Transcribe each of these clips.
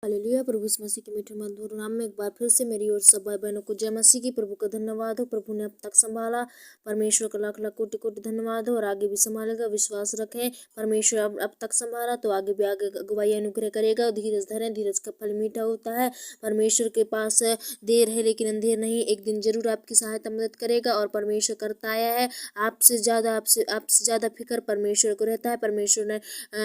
Hallelujah. प्रभु यीशु मसीह के मीठे मधुर नाम में एक बार फिर से मेरी ओर सब भाई बहनों को जय मसीह की। प्रभु का धन्यवाद हो, प्रभु ने अब तक संभाला। परमेश्वर का लाख लाख कोटि कोटि धन्यवाद हो और आगे भी संभालेगा। विश्वास रखें, परमेश्वर अब तक संभाला तो आगे भी आगे अगुवाई अनुग्रह करेगा। धीरज धरें, धीरज का फल मीठा होता है। परमेश्वर के पास देर है लेकिन अंधेर नहीं, एक दिन जरूर आपकी सहायता मदद करेगा। और परमेश्वर करता आया है, आपसे ज़्यादा फिक्र परमेश्वर को रहता है। परमेश्वर ने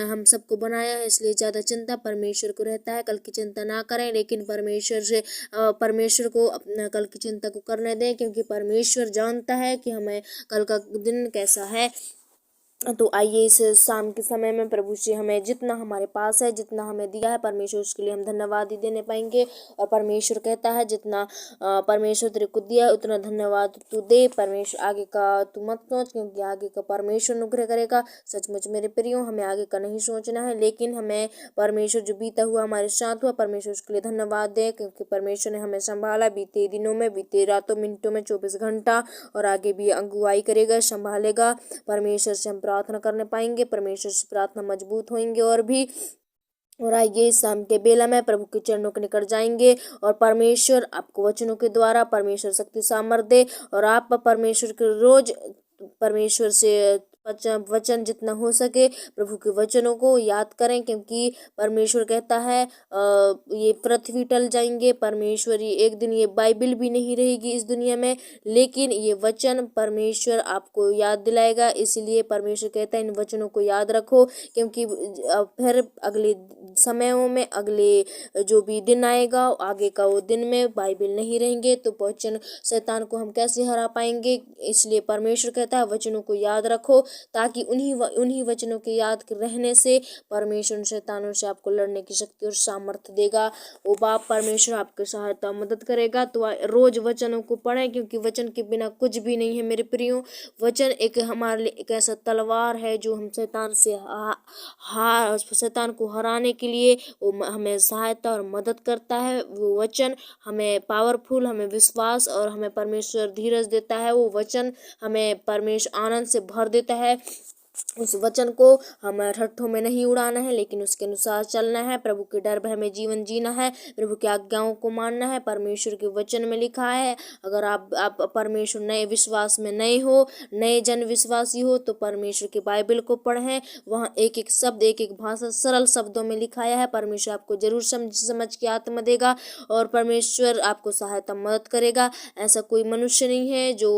हम सबको बनाया है, इसलिए ज़्यादा चिंता परमेश्वर को रहता है। कल की चिंता ना करें, लेकिन परमेश्वर को अपना कल की चिंता को करने दें, क्योंकि परमेश्वर जानता है कि हमें कल का दिन कैसा है। तो आइए इस शाम के समय में प्रभु से हमें जितना हमारे पास है, जितना हमें दिया है, परमेश्वर उसके लिए हम धन्यवाद ही देने पाएंगे। और परमेश्वर कहता है जितना परमेश्वर तेरे को दिया है उतना धन्यवाद तू दे। परमेश्वर आगे का तू मत सोच, क्योंकि आगे का परमेश्वर अनुग्रह करेगा। सचमुच मेरे प्रियो, हमें आगे का नहीं सोचना है, लेकिन हमें परमेश्वर जो बीता हुआ हमारे साथ हुआ, परमेश्वर उसके लिए धन्यवाद दे, क्योंकि परमेश्वर ने हमें संभाला बीते दिनों में, बीते रातों, मिनटों में, 24 घंटा, और आगे भी अगुवाई करेगा, संभालेगा। परमेश्वर से हम प्रार्थना करने पाएंगे, परमेश्वर से प्रार्थना मजबूत होंगे। और आइए इस शाम के बेला में प्रभु के चरणों के निकट जाएंगे और परमेश्वर आपको वचनों के द्वारा परमेश्वर शक्ति सामर्थ दे। और आप परमेश्वर के रोज परमेश्वर से वचन जितना हो सके प्रभु के वचनों को याद करें, क्योंकि परमेश्वर कहता है ये पृथ्वी टल जाएंगे, परमेश्वर एक दिन ये बाइबल भी नहीं रहेगी इस दुनिया में, लेकिन ये वचन परमेश्वर आपको याद दिलाएगा। इसलिए परमेश्वर कहता है इन वचनों को याद रखो, क्योंकि फिर अगले समयों में, अगले जो भी दिन आएगा, आगे का वो दिन में बाइबल नहीं रहेंगे, तो वचन शैतान को हम कैसे हरा पाएंगे। इसलिए परमेश्वर कहता है वचनों को याद रखो, ताकि उन्हीं वचनों के याद रहने से परमेश्वर शैतानों से आपको लड़ने की शक्ति और सामर्थ्य देगा। वो बाप परमेश्वर आपकी सहायता मदद करेगा। तो रोज वचनों को पढ़ें, क्योंकि वचन के बिना कुछ भी नहीं है मेरे प्रियो। वचन एक हमारे लिए एक ऐसा तलवार है जो हम शैतान को हराने के लिए वो हमें सहायता और मदद करता है। वो वचन हमें पावरफुल, हमें विश्वास और हमें परमेश्वर धीरज देता है। वो वचन हमें परमेश्वर आनंद से भर देता है। उस वचन को हमें ठट्ठों में नहीं उड़ाना है, लेकिन उसके अनुसार चलना है। प्रभु के डर भय में जीवन जीना है, प्रभु की आज्ञाओं को मानना है। परमेश्वर के वचन में लिखा है, अगर आप परमेश्वर नए विश्वास में नए हो, नए जन विश्वासी हो, तो परमेश्वर के बाइबल को पढ़ें। वहाँ एक एक शब्द, एक एक भाषा सरल शब्दों में लिखाया है। परमेश्वर आपको जरूर समझ के आत्मा देगा और परमेश्वर आपको सहायता मदद करेगा। ऐसा कोई मनुष्य नहीं है जो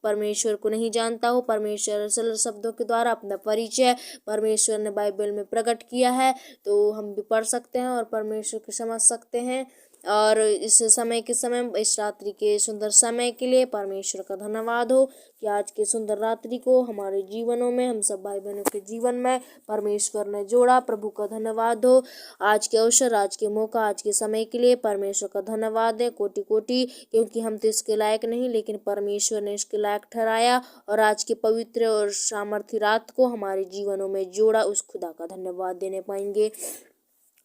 परमेश्वर को नहीं जानता हो। परमेश्वर सरल शब्दों के द्वारा अपना परिचय परमेश्वर ने बाइबल में प्रकट किया है, तो हम भी पढ़ सकते हैं और परमेश्वर को समझ सकते हैं। और इस इस रात्रि के सुंदर समय के लिए परमेश्वर का धन्यवाद हो कि आज के सुंदर रात्रि को हमारे जीवनों में, हम सब भाई बहनों के जीवन में परमेश्वर ने जोड़ा। प्रभु का धन्यवाद हो आज के अवसर, आज के मौका, आज के समय के लिए परमेश्वर का धन्यवाद है कोटि कोटि, क्योंकि हम तो इसके लायक नहीं, लेकिन परमेश्वर ने इसके लायक ठहराया और आज के पवित्र और सामर्थ्य रात को हमारे जीवनों में जोड़ा। उस खुदा का धन्यवाद देने पाएंगे।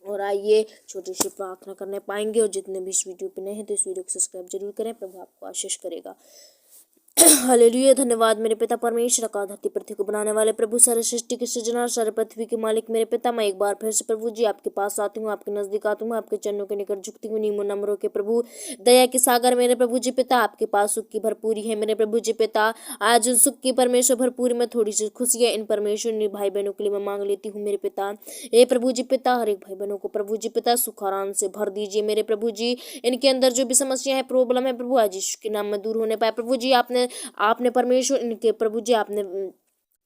और आइए छोटी सी प्रार्थना करने पाएंगे। और जितने भी इस वीडियो पे नए हैं तो इस वीडियो को सब्सक्राइब जरूर करें। प्रभु आपको आशीष करेगा। हालेलुया। धन्यवाद मेरे पिता परमेश्वर का, धरती पृथ्वी को बनाने वाले प्रभु, सारे सृष्टि के सृजनहार, सारे पृथ्वी के मालिक मेरे पिता। मैं एक बार फिर से प्रभु जी आपके पास आती हूँ, आपके नजदीक आती हूँ, आपके चरणों के निकट झुकती हूँ। नीमो नम्रों के प्रभु, दया के सागर मेरे प्रभु जी पिता, आपके पास सुख की भरपूरी है मेरे प्रभु जी पिता। आज सुख की परमेश्वर भरपूरी में थोड़ी सी खुशी है इन परमेश्वर भाई बहनों के लिए मैं मांग लेती हूँ मेरे पिता। हे प्रभु जी पिता, हर एक भाई बहनों को प्रभु जी पिता सुख आराम से भर दीजिए मेरे प्रभु जी। इनके अंदर जो भी समस्या है, प्रॉब्लम है प्रभु, आज यीशु के नाम में दूर होने पाए प्रभु जी। आपने परमेश्वर इनके प्रभु जी, आपने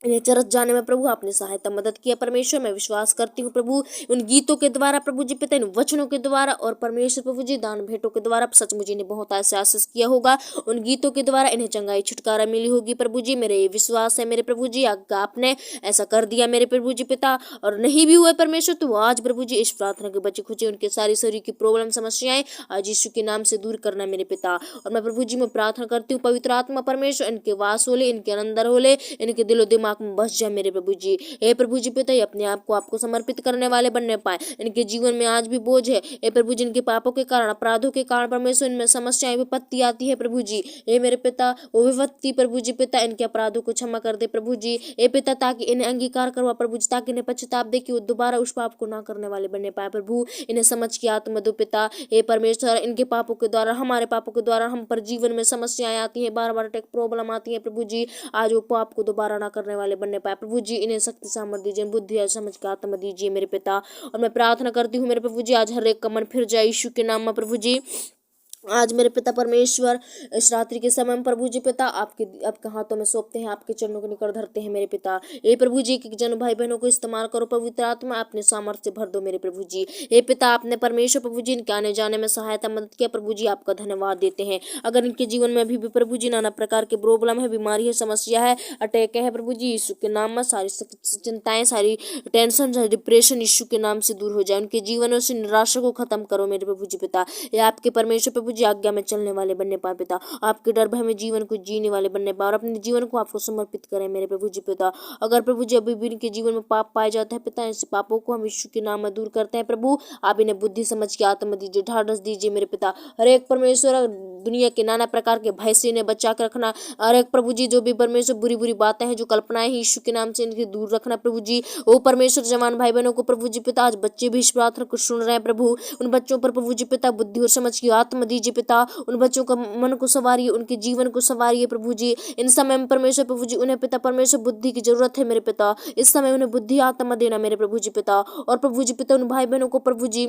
इन्हें चरस जाने में प्रभु आपने सहायता मदद किया परमेश्वर। मैं विश्वास करती हूँ प्रभु उन गीतों के द्वारा प्रभु जी पिता, इन वचनों के द्वारा और परमेश्वर प्रभु जी दान भेंटों के द्वारा सच मुझे इन्हें बहुत ऐसे आशीष किया होगा। उन गीतों के द्वारा इन्हें चंगाई छुटकारा मिली होगी प्रभु जी। मेरे ये विश्वास है मेरे प्रभु जी, आपने ऐसा कर दिया मेरे प्रभु जी पिता। और नहीं भी हुए परमेश्वर तो आज प्रभु जी इस प्रार्थना के बच्चे खुचे उनके सारी शरीर की प्रॉब्लम समस्याएं आज यीशु के नाम से दूर करना मेरे पिता। और मैं प्रभु जी में प्रार्थना करती हूँ पवित्र आत्मा परमेश्वर इनके वास होले, इनके अंदर होले, इनके दिलो दिमाग दिमाग में बस जाए मेरे प्रभु जी। हे प्रभु जी पिता, ये अपने आप को आपको समर्पित करने वाले बनने पाए। इनके जीवन में आज भी बोझ है हे प्रभु जी, इनके पापों के कारण, अपराधों के कारण परमेश्वर इनमें समस्याएं, विपत्ति आती है प्रभु जी। हे मेरे पिता, वो विपत्ति प्रभु जी पिता इनके अपराधों को क्षमा कर दे प्रभु जी। हे पिता, ताकि इन्हें अंगीकार करवा प्रभु जी, ताकि इन्हें पश्चाताप दे कि वो दोबारा उस पाप को ना करने वाले बनने पाए प्रभु। इन्हें समझ की आत्मा दो पिता। हे परमेश्वर, इनके पापों के द्वारा, हमारे पापों के द्वारा हम पर जीवन में समस्याएं आती हैं, बार बार अटैक प्रॉब्लम आती है प्रभु जी। आज वो पाप को दोबारा ना करने वाले बनने पाए प्रभु जी। इन्हें शक्ति सामर्थ दीजिए, बुद्धि और समझ का आत्मा दीजिए मेरे पिता। और मैं प्रार्थना करती हूँ मेरे प्रभु जी, आज हर एक का मन फिर जाए यीशु के नाम में प्रभु जी। आज मेरे पिता परमेश्वर, इस रात्रि के समय में प्रभु जी पिता आपके हाथों में सौंपते हैं, आपके चरणों के निकट धरते हैं मेरे पिता। हे प्रभु जी, कि जन भाई बहनों को इस्तेमाल करो पवित्र आत्मा, अपने सामर्थ्य से भर दो मेरे प्रभु जी। हे पिता, आपने परमेश्वर प्रभु जी इनके आने जाने में सहायता मदद किया प्रभु जी, आपका धन्यवाद देते हैं। अगर इनके जीवन में अभी भी प्रभु जी नाना प्रकार के प्रॉब्लम है, बीमारी है, समस्या है, अटैक है प्रभु जी, यीशु के नाम में सारी चिंताएं, सारी टेंशन, सारी डिप्रेशन यीशु के नाम से दूर हो जाए। उनके जीवन से निराशा को खत्म करो मेरे प्रभु जी पिता। या आपके परमेश्वर प्रभु जी आज्ञा में चलने वाले बनने पाए पिता, आपके डर भय में जीवन को जीने वाले बनने पाए और अपने जीवन को आपको समर्पित करें मेरे प्रभु जी पिता। अगर प्रभु जी अभी भी इनके जीवन में पाप पाए जाते हैं पिता, ऐसे पापों को हम यीशु के नाम में दूर करते हैं प्रभु। आप इन्हें बुद्धि समझ के आत्मा दीजिए, ढाढ़स दीजिए मेरे पिता। हर एक परमेश्वर दुनिया के नाना प्रकार के भय से इन्हें बचा कर रखना। हर एक प्रभु जी जो भी परमेश्वर बुरी बुरी बातें हैं, जो कल्पनाएं हैं, यीशु के नाम से इनके दूर रखना प्रभु जी। ओ परमेश्वर, जवान भाई बहनों को प्रभु जी पिता, आज बच्चे भी इस प्रार्थना को सुन रहे हैं प्रभु, उन बच्चों पर प्रभु जी पिता बुद्धि और समझ की आत्मा दीजिए पिता। उन बच्चों का मन को संवारिए, उनके जीवन को संवारिए प्रभु जी। इन समय में परमेश्वर प्रभु जी उन्हें पिता परमेश्वर बुद्धि की जरूरत है मेरे पिता। इस समय उन्हें बुद्धि आत्मा देना मेरे प्रभु जी पिता। और प्रभु जी पिता, उन भाई बहनों को प्रभु जी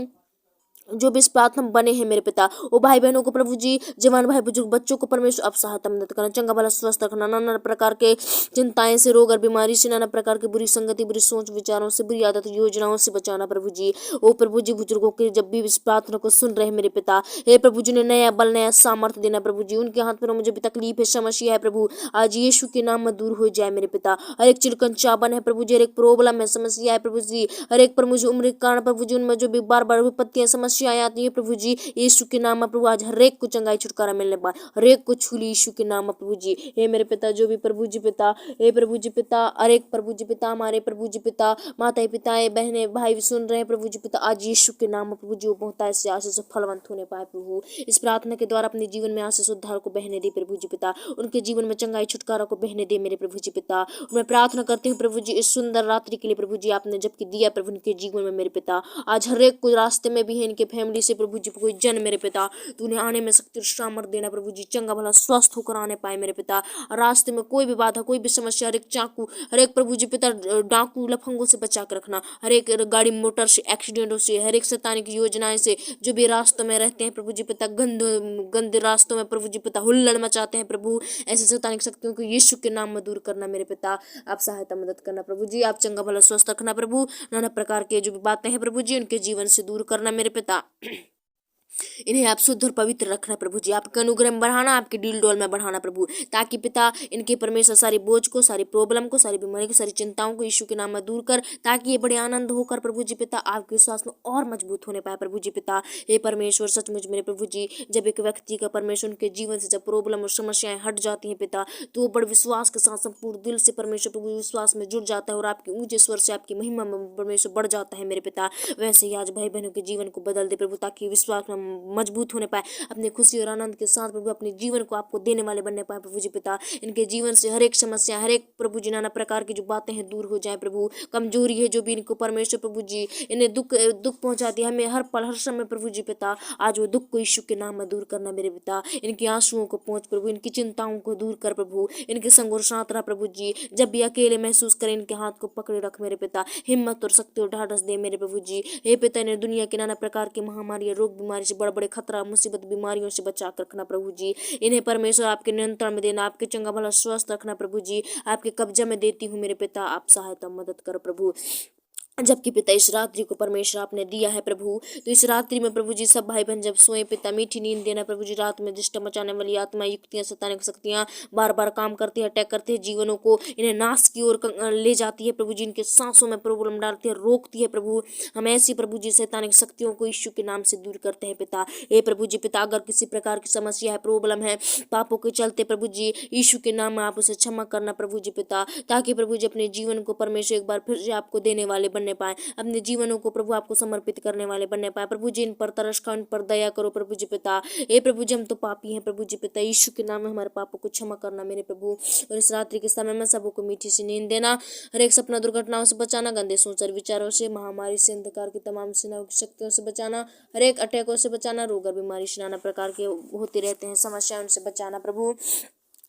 जो भी इस प्रार्थना में बने हैं मेरे पिता, वो भाई बहनों को प्रभु जी, जवान भाई बुजुर्ग बच्चों को परमेश्वर आप सहायता मदद करना, चंगा भला स्वस्थ रखना, नाना प्रकार के चिंताएं से, रोग और बीमारी से, नाना प्रकार की बुरी संगति, बुरी सोच विचारों से, बुरी आदत योजनाओं से बचाना प्रभु जी। ओ प्रभु जी, बुजुर्गों के जब भी इस प्रार्थना को सुन रहे हैं मेरे पिता, हे प्रभु जी ने नया बल, नया सामर्थ्य देना प्रभु जी। उनके हाथ में मुझे भी तकलीफ है, समस्या है प्रभु, आज यीशु के नाम में दूर हो जाए मेरे पिता। हर एक चिलकन चाबन है प्रभु जी, हर एक प्रॉब्लम है, समस्या है प्रभु जी, हर एक पर मुझे उम्र के कारण प्रभु जी उनमें जो भी बार बार विपत्तियां, समस्याएं आती है प्रभु जी, यीशु के नाम में प्रभु आज हर एक को चंगाई छुटकारा मिलने पाए, हर एक को छू ली यीशु के नाम में प्रभु जी। हे मेरे पिता, जो भी प्रभु जी पिता, हे प्रभु जी पिता, हर एक प्रभु जी पिता, हमारे प्रभु जी पिता, माताएं पिताएं बहनें भाई सुन रहे हैं प्रभु जी पिता, आज यीशु के नाम में प्रभु जी वो बहुतायत से आशीष से फलवंत होने पाए प्रभु। इस प्रार्थना के द्वारा अपने जीवन में आशीष उद्धार को बहने दे प्रभु जी पिता, उनके जीवन में चंगाई छुटकारा को बहने दे मेरे प्रभु जी पिता। मैं प्रार्थना करती हूँ प्रभु जी इस सुंदर रात्रि के लिए प्रभु जी, आपने जबकि दिया प्रभु इनके जीवन में मेरे पिता, आज हर एक को रास्ते में भी है, इनके फैमिली से प्रभु जी कोई जन मेरे पिता, तू उन्हें आने में शक्ति और सामर्थ देना प्रभु जी, चंगा भला स्वस्थ होकर आने पाए मेरे पिता। रास्ते में कोई भी बाधा, कोई भी समस्या, हर एक चाकू, हर एक प्रभु जी पिता डाकू लफंगों से बचा कर रखना, हर एक गाड़ी मोटर से, एक्सीडेंटों से, हर एक शैतानी की योजनाएं से, जो भी रास्तों में रहते हैं प्रभु जी पिता, गंदे रास्तों में प्रभु जी पिता हुल्लड़ मचाते हैं प्रभु, ऐसे शैतानिक शक्तियों को यीशु के नाम में दूर करना मेरे पिता। आप सहायता मदद करना प्रभु जी, आप चंगा भला स्वस्थ रखना प्रभु, नाना प्रकार के जो भी बातें हैं प्रभु जी उनके जीवन से दूर करना मेरे पिता। इन्हें आप शुद्ध और पवित्र रखना प्रभु जी, आपके अनुग्रह में बढ़ाना, आपके डील डोल में बढ़ाना प्रभु, ताकि पिता इनके परमेश्वर सारी बोझ को, सारी प्रॉब्लम को, सारी बीमारी को, सारी चिंताओं को यीशु के नाम में दूर कर, ताकि ये बड़े आनंद होकर प्रभु जी पिता आपके विश्वास में और मजबूत होने पाए प्रभु जी पिता। हे परमेश्वर, सचमुच मेरे प्रभु जी, जब एक व्यक्ति का परमेश्वर उनके जीवन से जब प्रॉब्लम और समस्याएं हट जाती हैं पिता, तो वो बड़े विश्वास के साथ संपूर्ण दिल से परमेश्वर प्रभु विश्वास में जुड़ जाता है और आपके ऊंचे स्वर से आपकी महिमा में परमेश्वर बढ़ जाता है मेरे पिता। वैसे ही आज भाई बहनों के जीवन को बदल दे प्रभु, ताकि विश्वास में मजबूत होने पाए, अपने खुशी और आनंद के साथ प्रभु अपने जीवन को आपको देने वाले बनने पाए प्रभु जी पिता। इनके जीवन से हर एक समस्या, हर एक प्रभु जी नाना प्रकार की जो बातें हैं दूर हो जाए प्रभु, कमजोरी है जो भी इनको परमेश्वर प्रभु जी इन्हें दुख पहुंचाती है, हमें हर पल हर समय प्रभु जी पिता, आज वो दुख को यीशु के नाम में दूर करना मेरे पिता। इनके आंसुओं को पहुंच प्रभु, इनकी चिंताओं को दूर कर प्रभु, इनके संग और साथ रह प्रभु जी, जब भी अकेले महसूस करें इनके हाथ को पकड़े रख मेरे पिता, हिम्मत और शक्ति और ढाढ़स दे मेरे प्रभु जी। हे पिता, इन्हें दुनिया के नाना प्रकार की महामारी, रोग बीमारी से, बड़े बड़े खतरा मुसीबत बीमारियों से बचा कर रखना प्रभु जी। इन्हें परमेश्वर आपके नियंत्रण में देना, आपके चंगा भला स्वस्थ रखना प्रभु जी, आपके कब्जा में देती हूँ मेरे पिता, आप सहायता मदद करो प्रभु। जबकि पिता इस रात्रि को परमेश्वर आपने दिया है प्रभु। तो इस रात्रि में प्रभु जी सब भाई बहन जब सोए पिता मीठी नींद देना प्रभु जी। रात में दुष्ट मचाने वाली आत्मा युक्तियां सैतानिक शक्तियां बार बार काम करती है, अटैक करती है, जीवनों को इन्हें नाश की ओर ले जाती है प्रभु जी। इनके सांसों में प्रॉब्लम डालती है, रोकती है प्रभु। हम ऐसी प्रभु जी सैतानिक शक्तियों को यीशु के नाम से दूर करते हैं पिता। हे प्रभु जी पिता, अगर किसी प्रकार की समस्या है, प्रॉब्लम है पापों के चलते प्रभु जी, यीशु के नाम में आप उसे क्षमा करना प्रभु जी पिता, ताकि प्रभु जी अपने जीवन को परमेश्वर एक बार फिर से आपको देने वाले बनने पाए, अपने जीवनों को प्रभु आपको समर्पित करने वाले बनने पाए प्रभु जी। इन पर तरस खा, इन पर दया करो प्रभु जी पिता। हे प्रभु जी हम तो पापी हैं प्रभु जी पिता, यीशु के नाम में हमारे पापों को क्षमा करना मेरे प्रभु। और इस रात्रि के समय में सबको मीठी सी नींद देना, हर एक सपना दुर्घटनाओं से बचाना, गंदे सोच और विचारों से, महामारी से, अंधकार की तमाम सेनाओं की शक्तियों से बचाना, हर एक अटैकों से बचाना, रोग और बीमारी से नाना प्रकार के होते रहते हैं समस्याएं, उनसे बचाना प्रभु।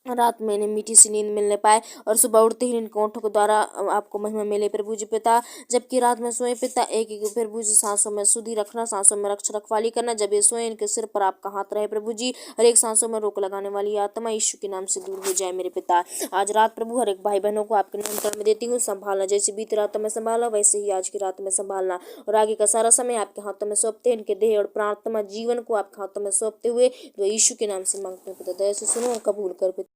रात में इन्हें मीठी सी नींद मिलने पाए और सुबह उठते ही इनके ओंठों के द्वारा आपको महिमा मिले प्रभु जी पिता। जबकि रात में सोए पिता, एक एक प्रभु जी सांसों में शुद्धि रखना, सांसों में रक्षा रखवाली करना। जब ये सोए इनके सिर पर आपका हाथ रहे प्रभु जी, हर एक सांसों में रोक लगाने वाली आत्मा यीशु के नाम से दूर हो जाए मेरे पिता। आज रात प्रभु हर एक भाई बहनों को आपके नियंत्रण में देती हूँ, संभालना। जैसे बीती रातों में संभाला वैसे ही आज की रात में संभालना, और आगे का सारा समय आपके हाथों में सौंपते हैं। इनके देह और प्रार्थना जीवन को आपके हाथों में सौंपते हुए तो यीशु के नाम से मांगते हैं पिता, दया से सुनो और कबूल कर पिता।